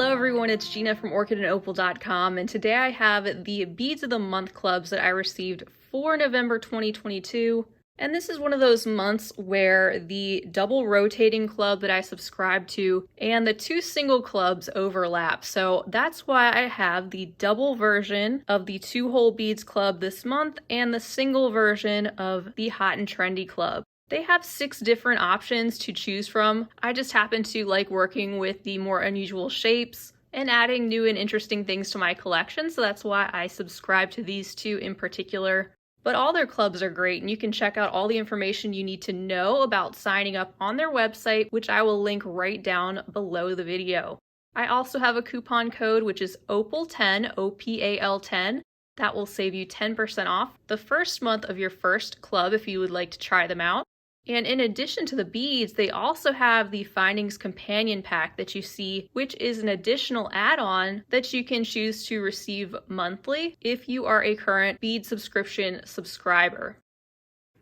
Hello everyone, it's Gina from orchidandopal.com, and today I have the Beads of the Month clubs that I received for November 2022. And this is one of those months where the double rotating club that I subscribe to and the two single clubs overlap. So that's why I have the double version of the 2-hole beads club this month and the single version of the hot and trendy club. They have 6 different options to choose from. I just happen to like working with the more unusual shapes and adding new and interesting things to my collection, so that's why I subscribe to these two in particular. But all their clubs are great, and you can check out all the information you need to know about signing up on their website, which I will link right down below the video. I also have a coupon code, which is OPAL10, OPAL10. That will save you 10% off the first month of your first club if you would like to try them out. And in addition to the beads, they also have the Findings Companion Pack that you see, which is an additional add-on that you can choose to receive monthly if you are a current bead subscription subscriber.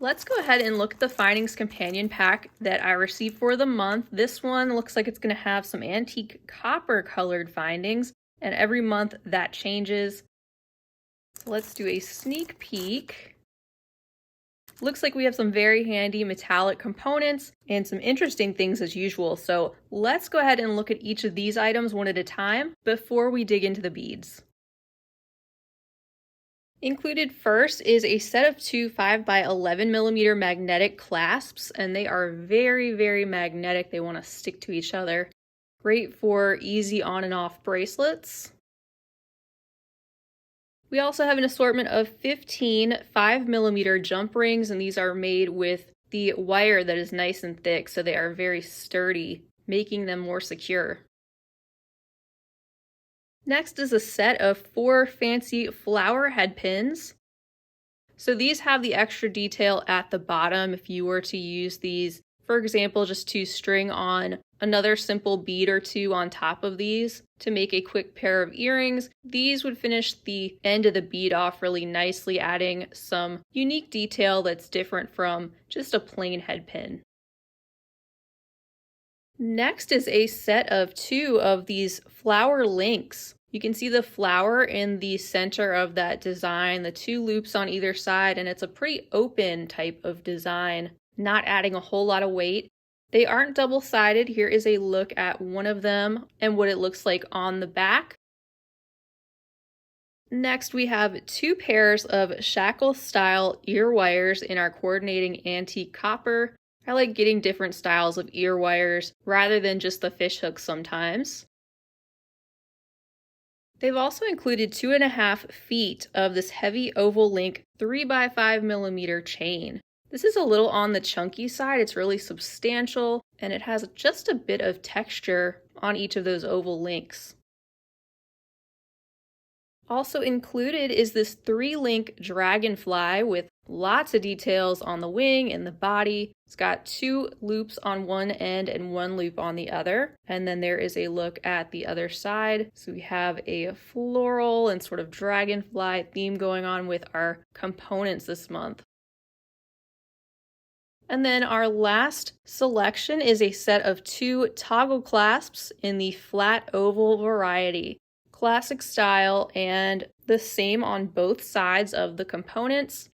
Let's go ahead and look at the Findings Companion Pack that I received for the month. This one looks like it's going to have some antique copper colored findings, and every month that changes. Let's do a sneak peek. Looks like we have some very handy metallic components and some interesting things as usual. So let's go ahead and look at each of these items one at a time before we dig into the beads. Included first is a set of 2 5x11mm magnetic clasps, and they are very, very magnetic. They want to stick to each other. Great for easy on and off bracelets. We also have an assortment of 15 5mm jump rings, and these are made with the wire that is nice and thick, so they are very sturdy, making them more secure. Next is a set of 4 fancy flower head pins. So these have the extra detail at the bottom if you were to use these, for example, just to string on another simple bead or two on top of these to make a quick pair of earrings. These would finish the end of the bead off really nicely, adding some unique detail that's different from just a plain head pin. Next is a set of 2 of these flower links. You can see the flower in the center of that design, the 2 loops on either side, and it's a pretty open type of design, not adding a whole lot of weight. They aren't double-sided. Here is a look at one of them and what it looks like on the back. Next, we have 2 pairs of shackle-style ear wires in our coordinating antique copper. I like getting different styles of ear wires rather than just the fish hooks sometimes. They've also included 2.5 feet of this heavy oval link 3x5mm chain. This is a little on the chunky side. It's really substantial, and it has just a bit of texture on each of those oval links. Also included is this 3-link dragonfly with lots of details on the wing and the body. It's got 2 loops on one end and 1 loop on the other. And then there is a look at the other side. So we have a floral and sort of dragonfly theme going on with our components this month. And then our last selection is a set of 2 toggle clasps in the flat oval variety. Classic style and the same on both sides of the components.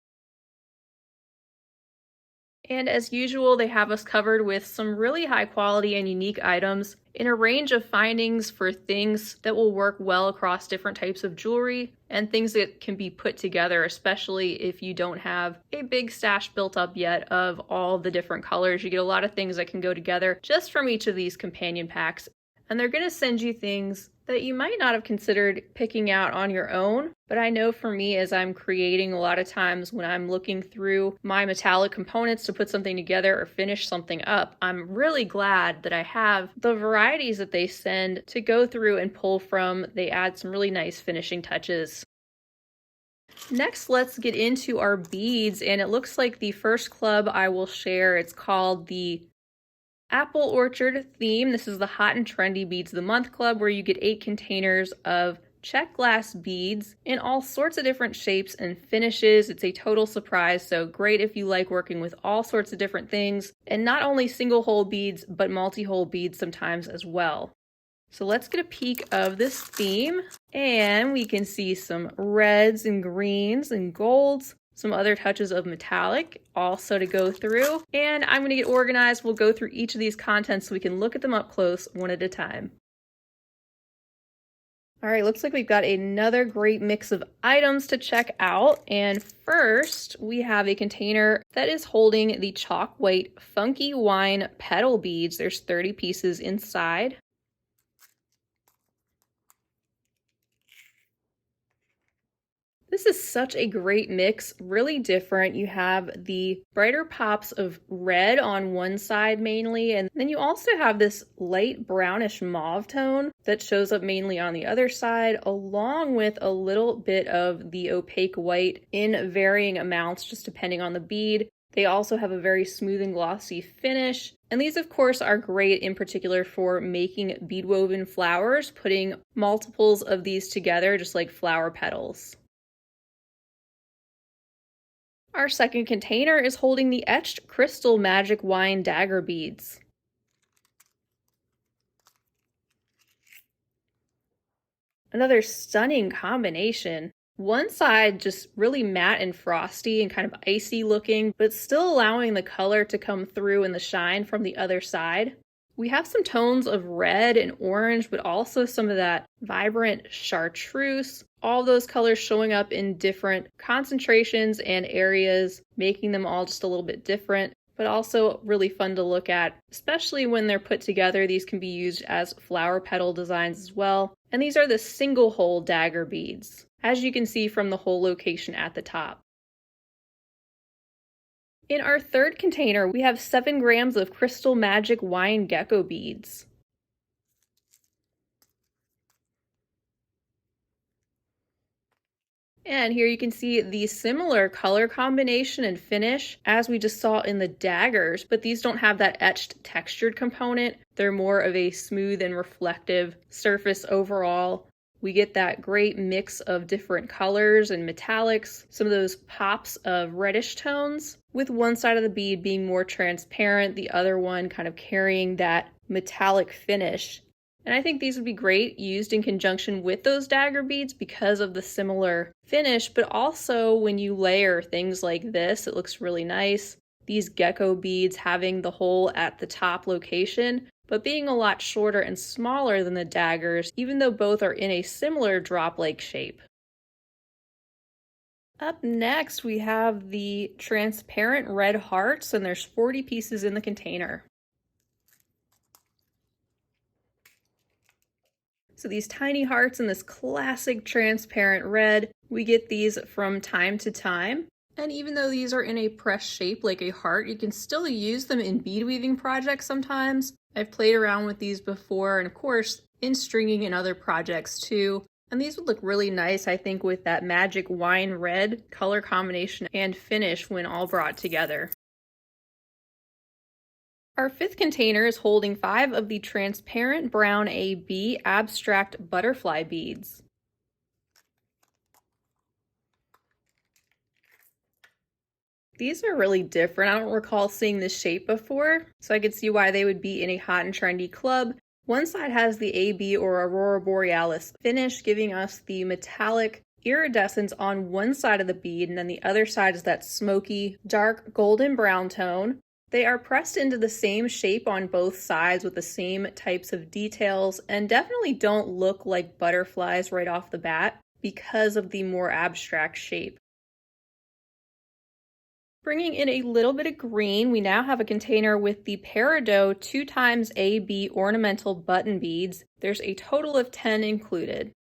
And as usual, they have us covered with some really high quality and unique items in a range of findings for things that will work well across different types of jewelry and things that can be put together, especially if you don't have a big stash built up yet of all the different colors. You get a lot of things that can go together just from each of these companion packs. And they're going to send you things that you might not have considered picking out on your own. But I know for me, as I'm creating, a lot of times when I'm looking through my metallic components to put something together or finish something up, I'm really glad that I have the varieties that they send to go through and pull from. They add some really nice finishing touches. Next, let's get into our beads, and it looks like the first club I will share, it's called the Apple Orchard theme. This is the Hot and Trendy Beads of the Month Club, where you get 8 containers of check glass beads in all sorts of different shapes and finishes. It's a total surprise, so great if you like working with all sorts of different things, and not only single hole beads, but multi-hole beads sometimes as well. So let's get a peek of this theme, and we can see some reds and greens and golds, some other touches of metallic also to go through. And I'm going to get organized. We'll go through each of these contents so we can look at them up close one at a time. All right, looks like we've got another great mix of items to check out. And first, we have a container that is holding the chalk white funky wine petal beads. There's 30 pieces inside. This is such a great mix, really different. You have the brighter pops of red on one side mainly, and then you also have this light brownish mauve tone that shows up mainly on the other side, along with a little bit of the opaque white in varying amounts, just depending on the bead. They also have a very smooth and glossy finish. And these, of course, are great in particular for making bead woven flowers, putting multiples of these together, just like flower petals. Our second container is holding the etched crystal magic wine dagger beads. Another stunning combination. One side just really matte and frosty and kind of icy looking, but still allowing the color to come through in the shine from the other side. We have some tones of red and orange, but also some of that vibrant chartreuse. All those colors showing up in different concentrations and areas, making them all just a little bit different, but also really fun to look at, especially when they're put together. These can be used as flower petal designs as well. And these are the single hole dagger beads, as you can see from the hole location at the top. In our third container, we have 7 grams of crystal magic wine gecko beads. And here you can see the similar color combination and finish as we just saw in the daggers, but these don't have that etched textured component. They're more of a smooth and reflective surface overall. We get that great mix of different colors and metallics, some of those pops of reddish tones, with one side of the bead being more transparent, the other one kind of carrying that metallic finish. And I think these would be great used in conjunction with those dagger beads because of the similar finish, but also when you layer things like this, it looks really nice. These gecko beads having the hole at the top location, but being a lot shorter and smaller than the daggers, even though both are in a similar drop-like shape. Up next, we have the transparent red hearts, and there's 40 pieces in the container. So these tiny hearts in this classic transparent red, we get these from time to time. And even though these are in a pressed shape like a heart, you can still use them in bead weaving projects sometimes. I've played around with these before, and of course in stringing and other projects too. And these would look really nice, I think, with that magic wine red color combination and finish when all brought together. Our fifth container is holding 5 of the transparent brown AB abstract butterfly beads. These are really different. I don't recall seeing this shape before, so I could see why they would be in a hot and trendy club. One side has the AB or Aurora Borealis finish, giving us the metallic iridescence on one side of the bead, and then the other side is that smoky, dark golden brown tone. They are pressed into the same shape on both sides with the same types of details, and definitely don't look like butterflies right off the bat because of the more abstract shape. Bringing in a little bit of green, we now have a container with the Peridot 2x AB ornamental button beads. There's a total of 10 included.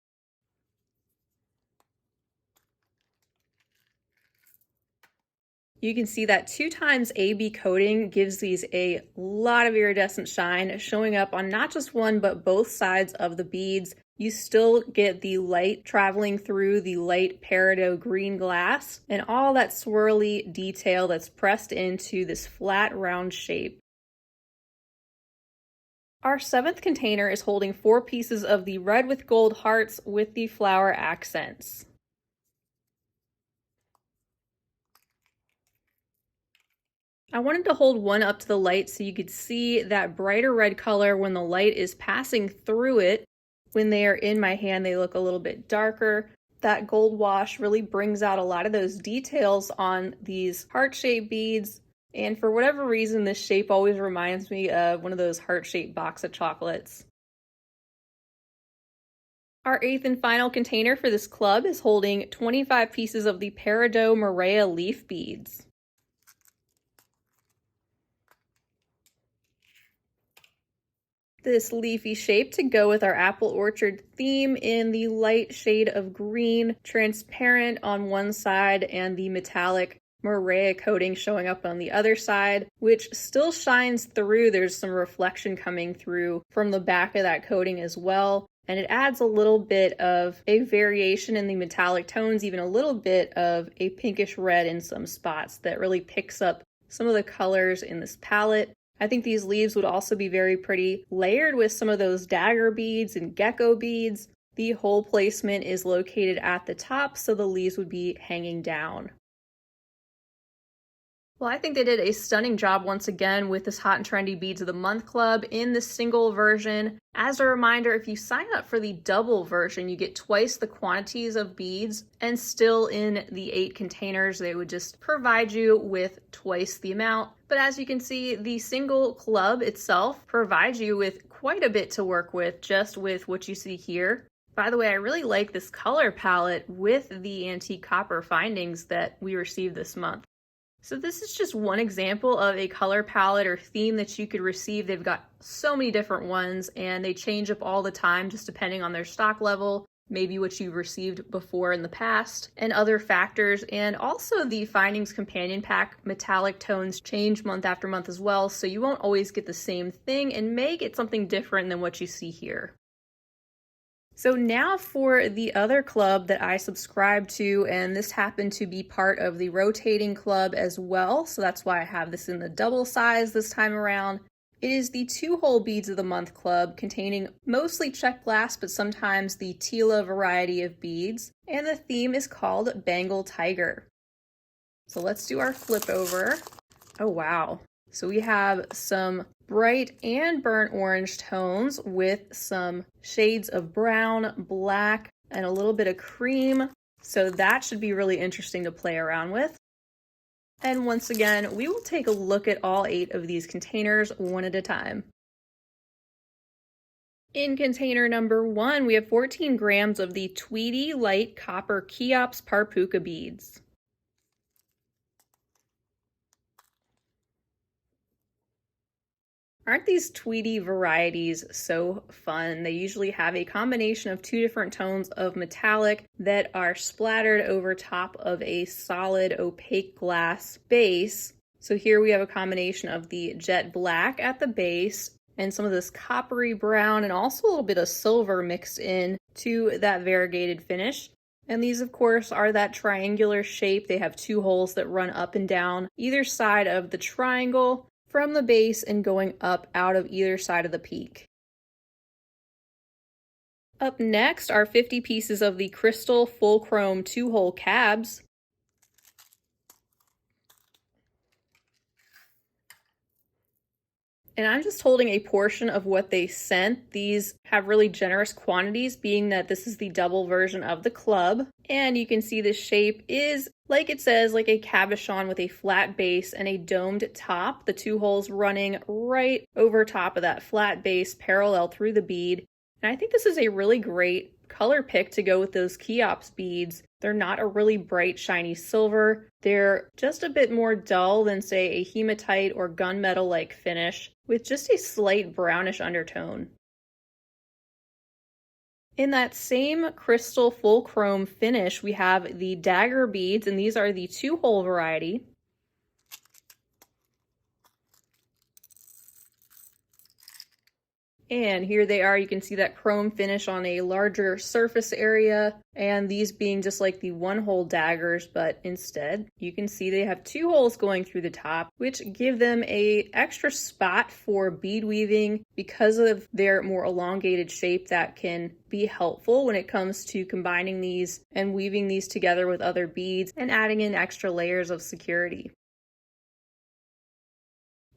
You can see that 2x AB coating gives these a lot of iridescent shine, showing up on not just one but both sides of the beads. You still get the light traveling through the light peridot green glass and all that swirly detail that's pressed into this flat round shape. Our 7th container is holding 4 pieces of the red with gold hearts with the flower accents. I wanted to hold one up to the light so you could see that brighter red color when the light is passing through it. When they are in my hand, they look a little bit darker. That gold wash really brings out a lot of those details on these heart-shaped beads. And for whatever reason, this shape always reminds me of one of those heart-shaped box of chocolates. Our eighth and final container for this club is holding 25 pieces of the peridot merrier leaf beads. This leafy shape to go with our apple orchard theme in the light shade of green, transparent on one side and the metallic merrier coating showing up on the other side, which still shines through. There's some reflection coming through from the back of that coating as well. And it adds a little bit of a variation in the metallic tones, even a little bit of a pinkish red in some spots that really picks up some of the colors in this palette. I think these leaves would also be very pretty layered with some of those dagger beads and gecko beads. The hole placement is located at the top, so the leaves would be hanging down. Well, I think they did a stunning job once again with this Hot and Trendy Beads of the Month Club in the single version. As a reminder, if you sign up for the double version, you get twice the quantities of beads, and still in the 8 containers, they would just provide you with twice the amount. But as you can see, the single club itself provides you with quite a bit to work with, just with what you see here. By the way, I really like this color palette with the antique copper findings that we received this month. So this is just one example of a color palette or theme that you could receive. They've got so many different ones and they change up all the time just depending on their stock level, maybe what you've received before in the past, and other factors. And also the Findings Companion Pack metallic tones change month after month as well, so you won't always get the same thing and may get something different than what you see here. So now for the other club that I subscribe to, and this happened to be part of the rotating club as well, so that's why I have this in the double size this time around. It is the 2-hole Beads of the Month club, containing mostly check glass, but sometimes the Tila variety of beads, and the theme is called Bengal Tiger. So let's do our flip over. Oh wow. So we have some bright and burnt orange tones with some shades of brown, black, and a little bit of cream. So that should be really interesting to play around with. And once again, we will take a look at all 8 of these containers one at a time. In container number 1, we have 14 grams of the Tweedy Light Copper Cheops Parpuka beads. Aren't these Tweedy varieties so fun? They usually have a combination of 2 different tones of metallic that are splattered over top of a solid opaque glass base. So here we have a combination of the jet black at the base and some of this coppery brown and also a little bit of silver mixed in to that variegated finish. And these, of course, are that triangular shape. They have 2 holes that run up and down either side of the triangle from the base and going up out of either side of the peak. Up next are 50 pieces of the crystal full chrome 2-hole cabs. And I'm just holding a portion of what they sent. These have really generous quantities, being that this is the double version of the club. And you can see the shape is, like it says, like a cabochon with a flat base and a domed top. The 2 holes running right over top of that flat base, parallel through the bead. And I think this is a really great color pick to go with those Cheops beads. They're not a really bright, shiny silver. They're just a bit more dull than, say, a hematite or gunmetal-like finish, with just a slight brownish undertone. In that same crystal full chrome finish, we have the dagger beads, and these are the 2-hole variety. And here they are. You can see that chrome finish on a larger surface area, and these being just like the 1-hole daggers, but instead you can see they have 2 holes going through the top, which give them a extra spot for bead weaving because of their more elongated shape. That can be helpful when it comes to combining these and weaving these together with other beads and adding in extra layers of security.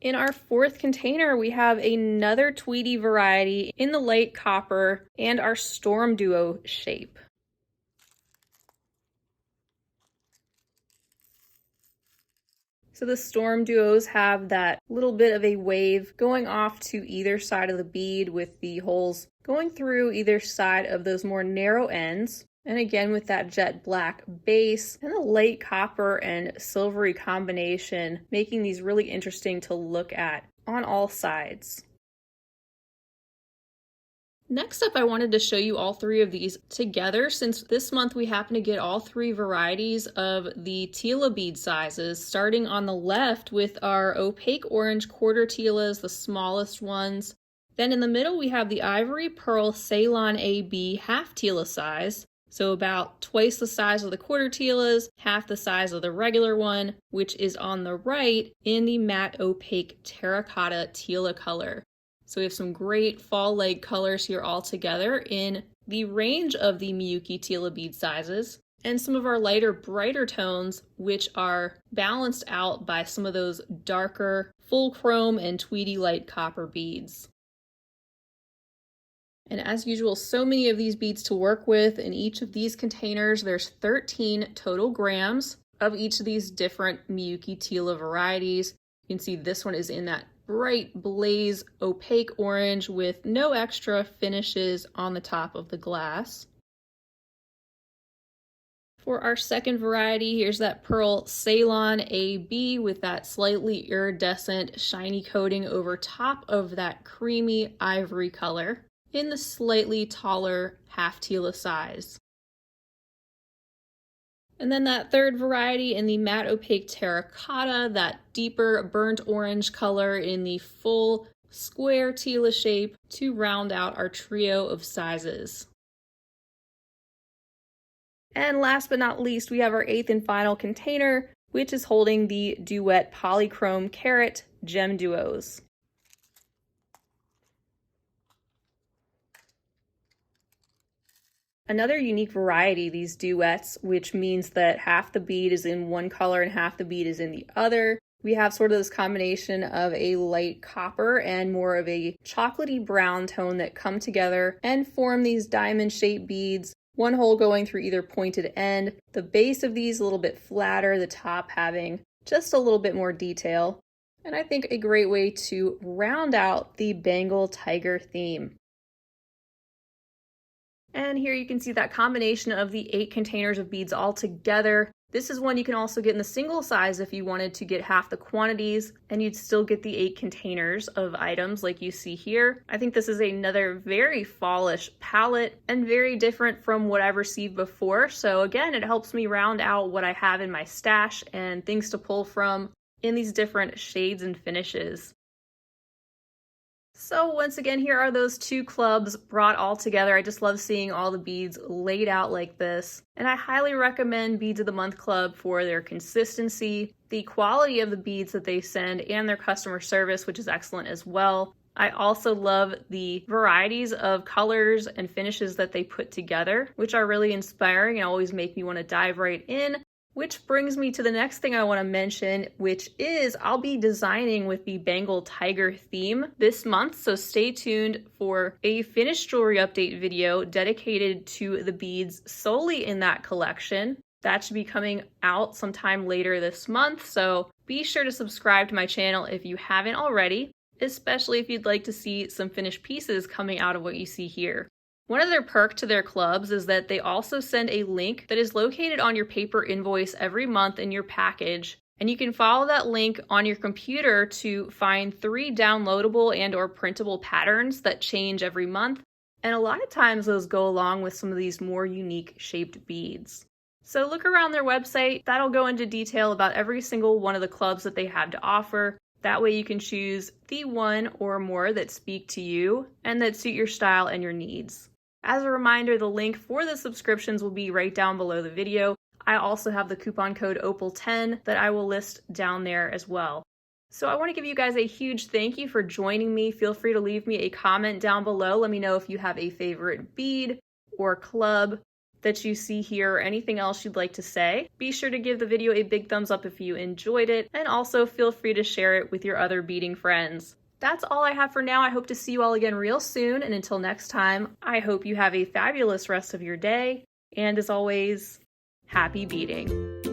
In our fourth container, we have another Tweedy variety in the light copper and our Storm Duo shape. So the Storm Duos have that little bit of a wave going off to either side of the bead with the holes going through either side of those more narrow ends. And again, with that jet black base and the light copper and silvery combination, making these really interesting to look at on all sides. Next up, I wanted to show you all three of these together since this month we happen to get all three varieties of the Tila bead sizes, starting on the left with our opaque orange quarter Tilas, the smallest ones. Then in the middle, we have the Ivory Pearl Ceylon AB half Tila size. So about twice the size of the quarter Tilas, half the size of the regular one, which is on the right in the matte opaque terracotta Tila color. So we have some great fall-like colors here all together in the range of the Miyuki Tila bead sizes, and some of our lighter, brighter tones, which are balanced out by some of those darker, full chrome and Tweedy light copper beads. And as usual, so many of these beads to work with. In each of these containers, there's 13 total grams of each of these different Miyuki Tila varieties. You can see this one is in that bright blaze opaque orange with no extra finishes on the top of the glass. For our second variety, here's that Pearl Ceylon AB with that slightly iridescent shiny coating over top of that creamy ivory color in the slightly taller half Tila size. And then that third variety in the matte opaque terracotta, that deeper burnt orange color in the full square Tila shape to round out our trio of sizes. And last but not least, we have our eighth and final container, which is holding the Duet Polychrome Carat Gem Duos. Another unique variety, these duets, which means that half the bead is in one color and half the bead is in the other. We have sort of this combination of a light copper and more of a chocolatey brown tone that come together and form these diamond-shaped beads, one hole going through either pointed end. The base of these a little bit flatter, the top having just a little bit more detail. And I think a great way to round out the Bengal tiger theme. And here you can see that combination of the 8 containers of beads all together. This is one you can also get in the single size if you wanted to get half the quantities, and you'd still get the 8 containers of items like you see here. I think this is another very fallish palette and very different from what I've received before. So again, it helps me round out what I have in my stash and things to pull from in these different shades and finishes. So once again, here are those 2 clubs brought all together. I just love seeing all the beads laid out like this. And I highly recommend Beads of the Month Club for their consistency, the quality of the beads that they send, and their customer service, which is excellent as well. I also love the varieties of colors and finishes that they put together, which are really inspiring and always make me want to dive right in. Which brings me to the next thing I want to mention, which is I'll be designing with the Bengal tiger theme this month, so stay tuned for a finished jewelry update video dedicated to the beads solely in that collection. That should be coming out sometime later this month, so be sure to subscribe to my channel if you haven't already, especially if you'd like to see some finished pieces coming out of what you see here. One other perk to their clubs is that they also send a link that is located on your paper invoice every month in your package, and you can follow that link on your computer to find 3 downloadable and or printable patterns that change every month, and a lot of times those go along with some of these more unique shaped beads. So look around their website, that'll go into detail about every single one of the clubs that they have to offer. That way you can choose the one or more that speak to you and that suit your style and your needs. As a reminder, the link for the subscriptions will be right down below the video. I also have the coupon code OPAL10 that I will list down there as well. So I want to give you guys a huge thank you for joining me. Feel free to leave me a comment down below. Let me know if you have a favorite bead or club that you see here or anything else you'd like to say. Be sure to give the video a big thumbs up if you enjoyed it, and also feel free to share it with your other beading friends. That's all I have for now. I hope to see you all again real soon, and until next time, I hope you have a fabulous rest of your day, and as always, happy beading.